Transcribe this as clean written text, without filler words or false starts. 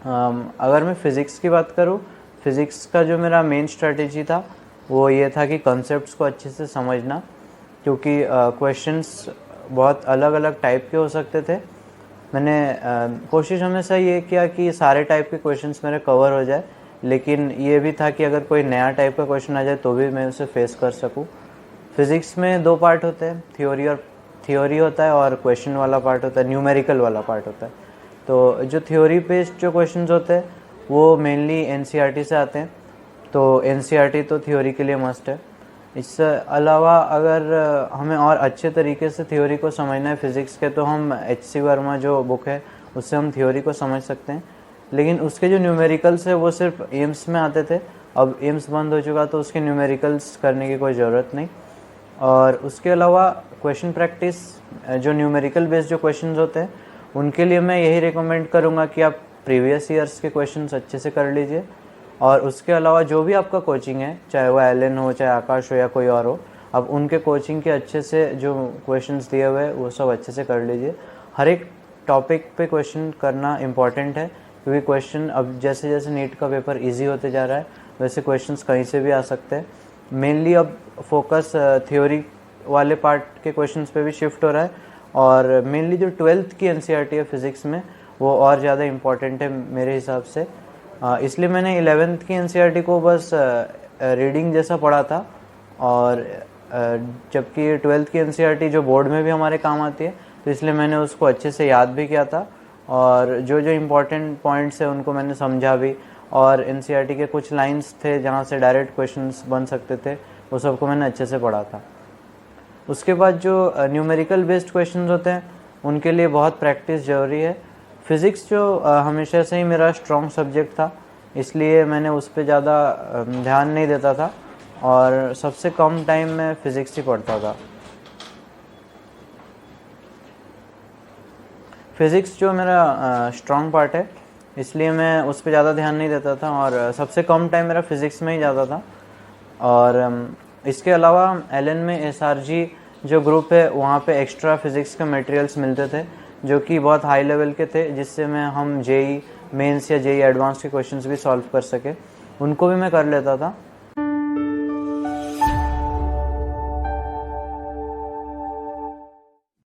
अगर मैं फ़िज़िक्स की बात करूँ, फ़िज़िक्स का जो मेरा मेन स्ट्रैटेजी था वो ये था कि कॉन्सेप्ट्स को अच्छे से समझना, क्योंकि क्वेश्चंस बहुत अलग अलग टाइप के हो सकते थे। मैंने कोशिश हमेशा ये किया कि सारे टाइप के क्वेश्चंस मेरे कवर हो जाए, लेकिन ये भी था कि अगर कोई नया टाइप का क्वेश्चन आ जाए तो भी मैं उसे फेस कर सकूं। फिज़िक्स में दो पार्ट होते हैं, थ्योरी होता है और क्वेश्चन वाला पार्ट होता है, न्यूमेरिकल वाला पार्ट होता है। तो जो थ्योरी बेस्ड जो क्वेश्चंस होते हैं वो मेनली एनसीईआरटी से आते हैं, तो एनसीईआरटी तो थ्योरी के लिए मस्ट है। इससे अलावा अगर हमें और अच्छे तरीके से थ्योरी को समझना है फिज़िक्स के, तो हम एच.सी. वर्मा जो बुक है उससे हम थ्योरी को समझ सकते हैं। लेकिन उसके जो न्यूमेरिकल्स है वो सिर्फ एम्स में आते थे, अब एम्स बंद हो चुका तो उसके न्यूमेरिकल्स करने की कोई ज़रूरत नहीं। और उसके अलावा क्वेश्चन प्रैक्टिस, जो न्यूमेरिकल बेस्ड जो क्वेश्चंस होते हैं उनके लिए मैं यही रिकमेंड करूँगा कि आप प्रीवियस ईयर्स के क्वेश्चंस अच्छे से कर लीजिए। और उसके अलावा जो भी आपका कोचिंग है, चाहे वो एलन हो, चाहे आकाश हो या कोई और हो, आप उनके कोचिंग के अच्छे से जो क्वेश्चंस दिए हुए हैं वो सब अच्छे से कर लीजिए। हर एक टॉपिक पे क्वेश्चन करना इम्पॉर्टेंट है, क्योंकि क्वेश्चन अब जैसे जैसे नीट का पेपर ईजी होते जा रहा है वैसे क्वेश्चंस कहीं से भी आ सकते हैं। मेनली अब फोकस थ्योरी वाले पार्ट के क्वेश्चंस पे भी शिफ्ट हो रहा है, और मेनली जो 12th की एनसीईआरटी है फिज़िक्स में वो और ज़्यादा इम्पॉर्टेंट है मेरे हिसाब से। इसलिए मैंने 11th की एनसीईआरटी को बस रीडिंग जैसा पढ़ा था, और जबकि 12th की एनसीईआरटी जो बोर्ड में भी हमारे काम आती है, तो इसलिए मैंने उसको अच्छे से याद भी किया था, और जो जो इम्पोर्टेंट पॉइंट्स है उनको मैंने समझा भी, और एनसीईआरटी के कुछ लाइंस थे जहाँ से डायरेक्ट क्वेश्चंस बन सकते थे, वो सबको मैंने अच्छे से पढ़ा था। उसके बाद जो न्यूमेरिकल बेस्ड क्वेश्चंस होते हैं उनके लिए बहुत प्रैक्टिस ज़रूरी है। फ़िज़िक्स जो हमेशा से ही मेरा स्ट्रॉन्ग सब्जेक्ट था, इसलिए मैंने उस पर ज़्यादा ध्यान नहीं देता था, और सबसे कम टाइम में फ़िज़िक्स ही पढ़ता था। फ़िज़िक्स जो मेरा स्ट्रॉन्ग पार्ट है, इसलिए मैं उस पर ज़्यादा ध्यान नहीं देता था, और सबसे कम टाइम मेरा फ़िज़िक्स में ही जाता था। और इसके अलावा एलन में एसआरजी जो ग्रुप है वहाँ पे एक्स्ट्रा फिज़िक्स के मटेरियल्स मिलते थे जो कि बहुत हाई लेवल के थे, जिससे हम जेई मेंस या जेई एडवांस के क्वेश्चंस भी सॉल्व कर सके, उनको भी मैं कर लेता था।